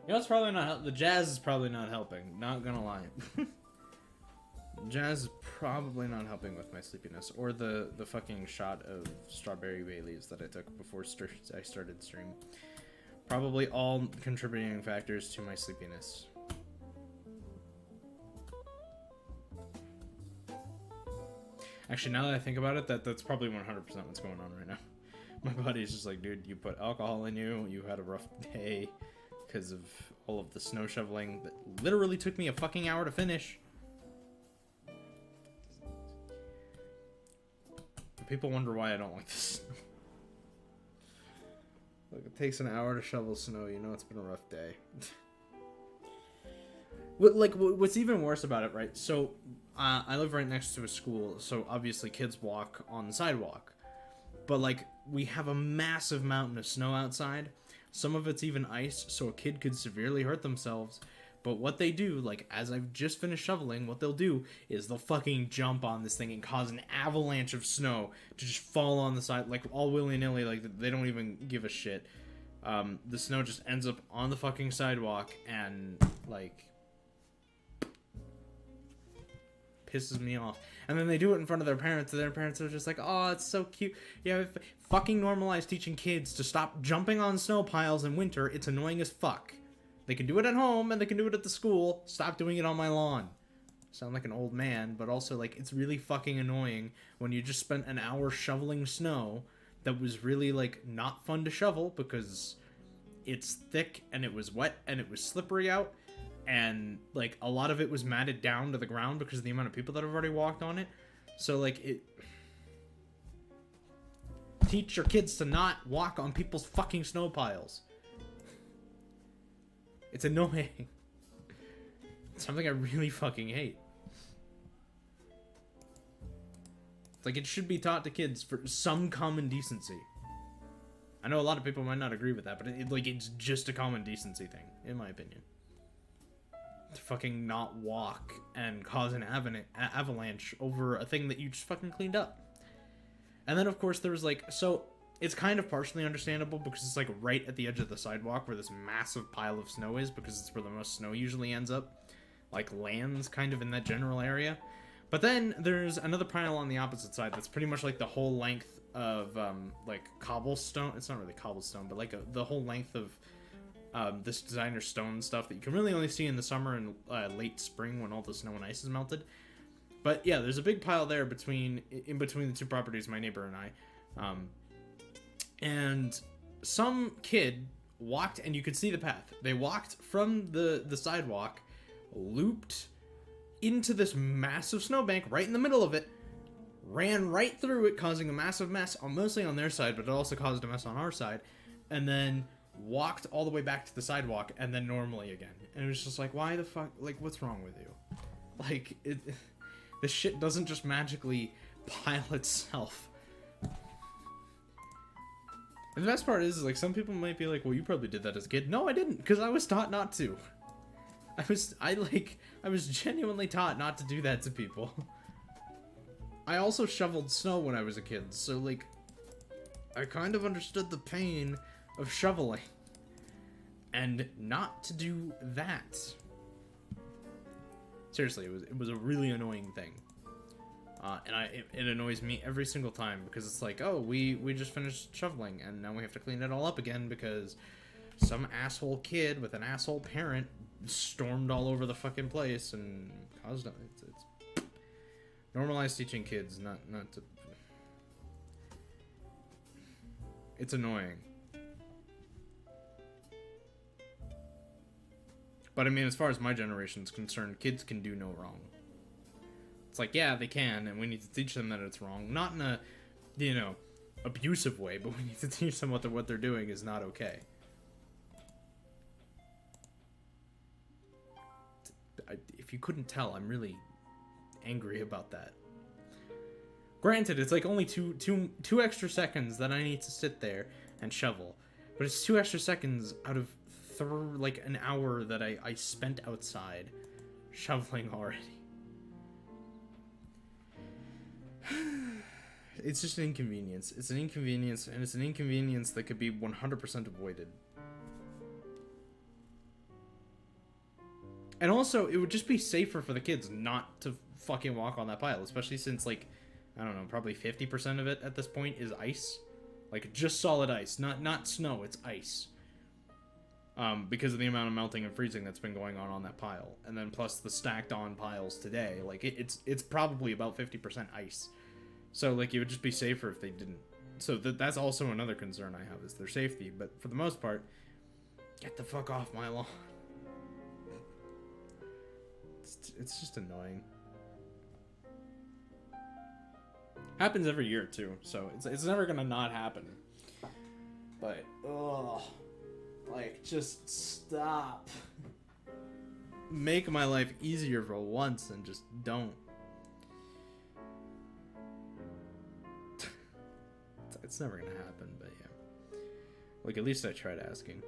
You know, it's probably not. The jazz is probably not helping. Not gonna lie. Jazz is probably not helping with my sleepiness, or the fucking shot of strawberry Baileys that I took before I started stream. Probably all contributing factors to my sleepiness. Actually, now that I think about it, that's probably 100% what's going on right now. My body's just like, dude, you put alcohol in you, you had a rough day because of all of the snow shoveling that literally took me a fucking hour to finish. People wonder why I don't like this snow. Look, it takes an hour to shovel snow, you know it's been a rough day. What's even worse about it, right? So, I live right next to a school, so obviously kids walk on the sidewalk. But, like, we have a massive mountain of snow outside. Some of it's even ice, so a kid could severely hurt themselves. But what they do, like, as I've just finished shoveling, what they'll do is they'll fucking jump on this thing and cause an avalanche of snow to just fall on the side, like, all willy-nilly, like, they don't even give a shit. The snow just ends up on the fucking sidewalk and, like, pisses me off. And then they do it in front of their parents, and their parents are just like, oh, it's so cute. Yeah, fucking normalize teaching kids to stop jumping on snow piles in winter. It's annoying as fuck. They can do it at home, and they can do it at the school. Stop doing it on my lawn. Sound like an old man, but also, like, it's really fucking annoying when you just spent an hour shoveling snow that was really, like, not fun to shovel because it's thick, and it was wet, and it was slippery out, and, like, a lot of it was matted down to the ground because of the amount of people that have already walked on it. So, like, teach your kids to not walk on people's fucking snow piles. It's annoying. It's something I really fucking hate. It's like, it should be taught to kids for some common decency. I know a lot of people might not agree with that, but it's just a common decency thing, in my opinion. To fucking not walk and cause an avalanche over a thing that you just fucking cleaned up. And then, of course, there was, like, so it's kind of partially understandable because it's, like, right at the edge of the sidewalk where this massive pile of snow is, because it's where the most snow usually ends up, like, lands kind of in that general area. But then there's another pile on the opposite side that's pretty much, like, the whole length of, like, cobblestone. It's not really cobblestone, but, like, the whole length of this designer stone stuff that you can really only see in the summer and late spring when all the snow and ice is melted. But yeah, there's a big pile there in between the two properties, my neighbor and I. And some kid walked, and you could see the path. They walked from the sidewalk, looped into this massive snowbank right in the middle of it, ran right through it, causing a massive mess, mostly on their side, but it also caused a mess on our side, and then walked all the way back to the sidewalk, and then normally again. And it was just like, why the fuck? Like, what's wrong with you? Like, this shit doesn't just magically pile itself. And the best part is, like, some people might be like, well, you probably did that as a kid. No, I didn't, because I was taught not to. I was genuinely taught not to do that to people. I also shoveled snow when I was a kid, so, like, I kind of understood the pain of shoveling. And not to do that. Seriously, it was a really annoying thing. And it annoys me every single time, because it's like, oh, we just finished shoveling, and now we have to clean it all up again because some asshole kid with an asshole parent stormed all over the fucking place and caused it. It's normalize teaching kids, not to. It's annoying. But I mean, as far as my generation's concerned, kids can do no wrong. It's like, yeah, they can, and we need to teach them that it's wrong. Not in a, abusive way, but we need to teach them what they're doing is not okay. If you couldn't tell, I'm really angry about that. Granted, it's like only two extra seconds that I need to sit there and shovel, but it's 2 extra seconds out of like an hour that I spent outside shoveling already. It's just an inconvenience. It's an inconvenience, and it's an inconvenience that could be 100% avoided. And also, it would just be safer for the kids not to fucking walk on that pile, especially since, like, I don't know, probably 50% of it at this point is ice. Like, just solid ice. Not snow, it's ice. Because of the amount of melting and freezing that's been going on that pile. And then plus the stacked on piles today. Like, it's probably about 50% ice. So, like, it would just be safer if they didn't. So that's also another concern I have, is their safety. But for the most part, get the fuck off my lawn. It's just annoying. Happens every year too, so it's never gonna not happen. But ugh, like, just stop. Make my life easier for once and just don't. It's never gonna happen, but yeah. Like, at least I tried asking.